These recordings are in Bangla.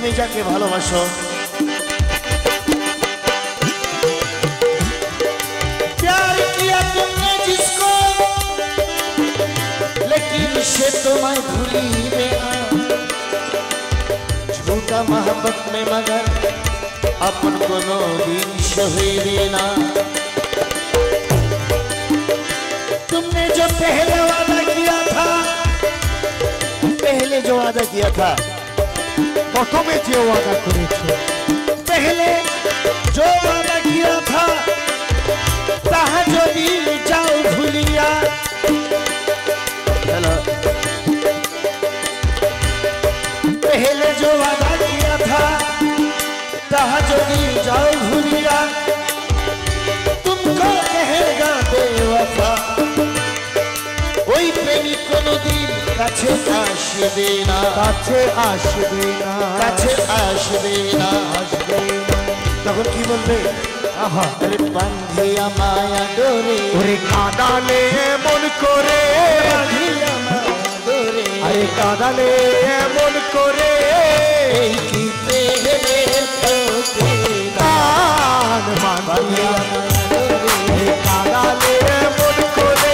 তুমি যাকে ভালোবাসো प्यार किया तुमने जिसको लेकिन से तुम्हें भूली में झूठा मोहब्बत में मगर अपन को नो दिन शहे देना तुमने जो पहले वादा किया था पहले जो वादा किया था प्रथमे जो वादा करेছো पहले जो वादा किया था ताहा जदि जाओ भूलिया हेलो पहले जो वादा किया था ताहा जदि जाओ भूलिया तुमको कहेगा बेवफा ওই প্রেমিক কোনদিন কাছে আসবে না কাছে আসবে না কাছে আসবে না আসবে না তখন কি বলবে আহা আরে বাঁধিয়া মায়া ডোরে ওরে কাঁদালে মন করে বাঁধিয়া মায়া ডোরে আরে কাঁদালে মন করে এই কি প্রেমের প্রতিদান বাঁধিয়া মায়া ডোরে কাঁদালে মন করে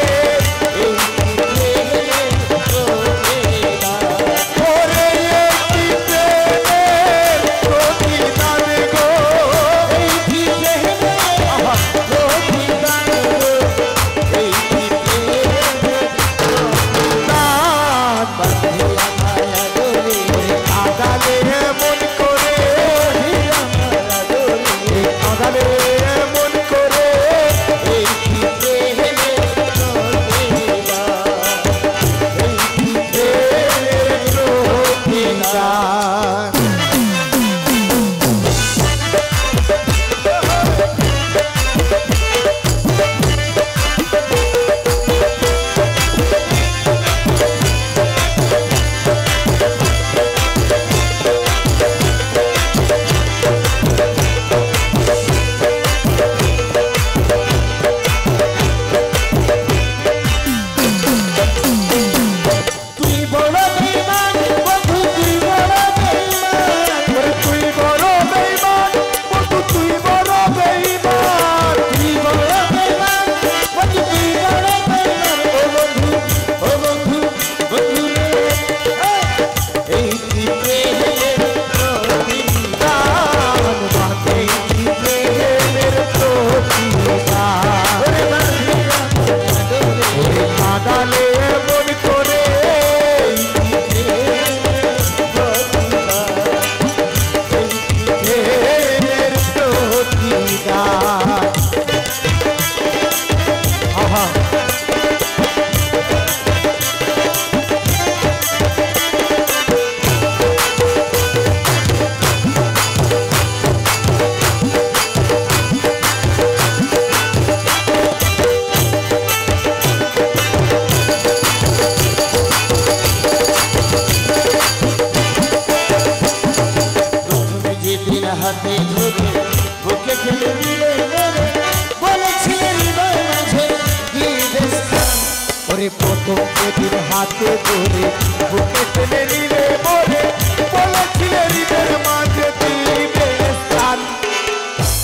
হাতে ধরে বুকে টেনে নিলে মোরে বলেছিলে হৃদয়ের মাঝে দিবে স্থান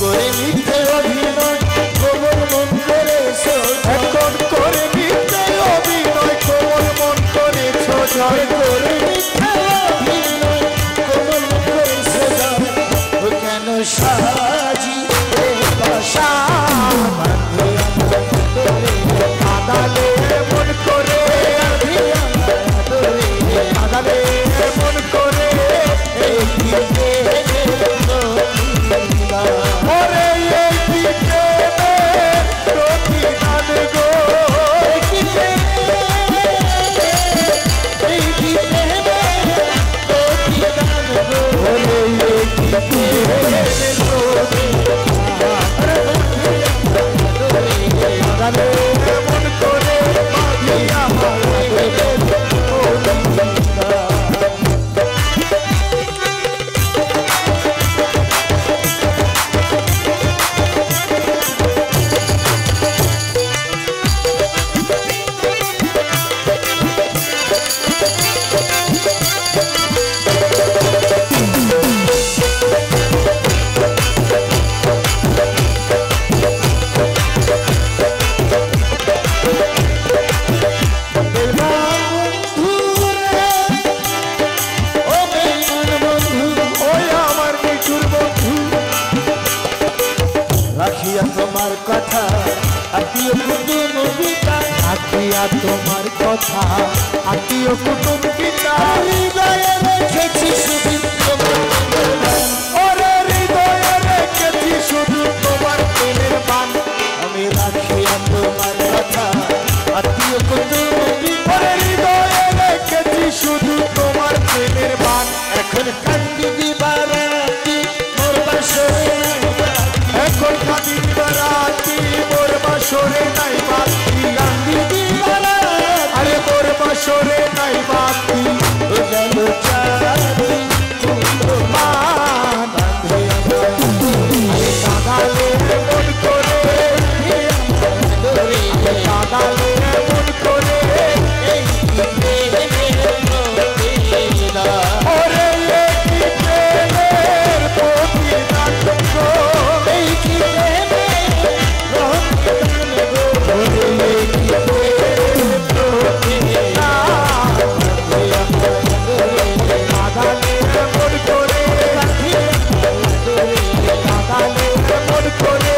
করে মিথ্যে অভিনয় কোমল মন করেছো এখন করে মিথ্যে অভিনয় কোমল মন করেছো জয় করে মিথ্যে অভিনয় কোমল মন করেছো জয় কেন সাজি বাসা বাঁধিয়া কাঁদালে মন করে কাঁদালে মন করে ওরে আখিয়া তোমার কথা আত্মীয় কুটুম পিতা আখিয়া তোমার কথা আত্মীয় কুটুম পিতা হৃদয়ে রেখেছি শুধু তোমার ওরে হৃদয়ে রেখেছি শুধু তোমার প্রেমের বান আমি রাখিয়া তোমার কথা আত্মীয় কুটুম পিতা ওরে হৃদয়ে রেখেছি শুধু তোমার প্রেমের বান এখন কান্দি দিবারাতি মোর বাসরে এখন কাঁদি দিবারাতি মোর বাসরে নাই বাতি কান্দি দিবারাতি আরে মোর বাসরে নাই বাতি গেল চাঁদি মান কাঁদালে মন করে কাঁদালে মন করে ওরে কি প্রেমের প্রতিদান গো এই কি কাঁদালে মন করে কাঁদালে মন করে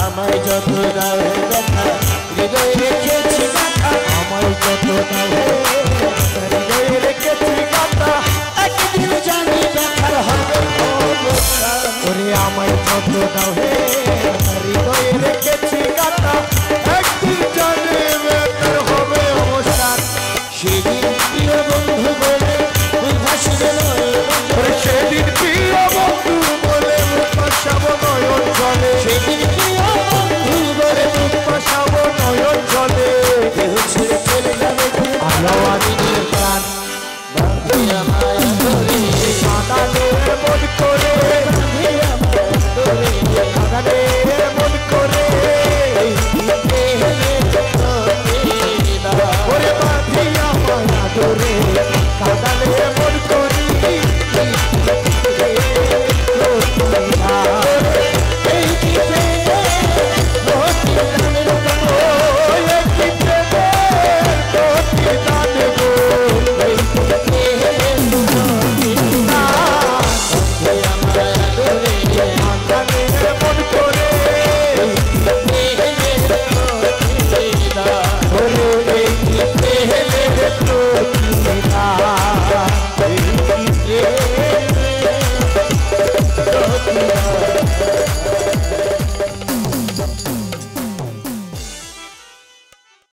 আমায় যত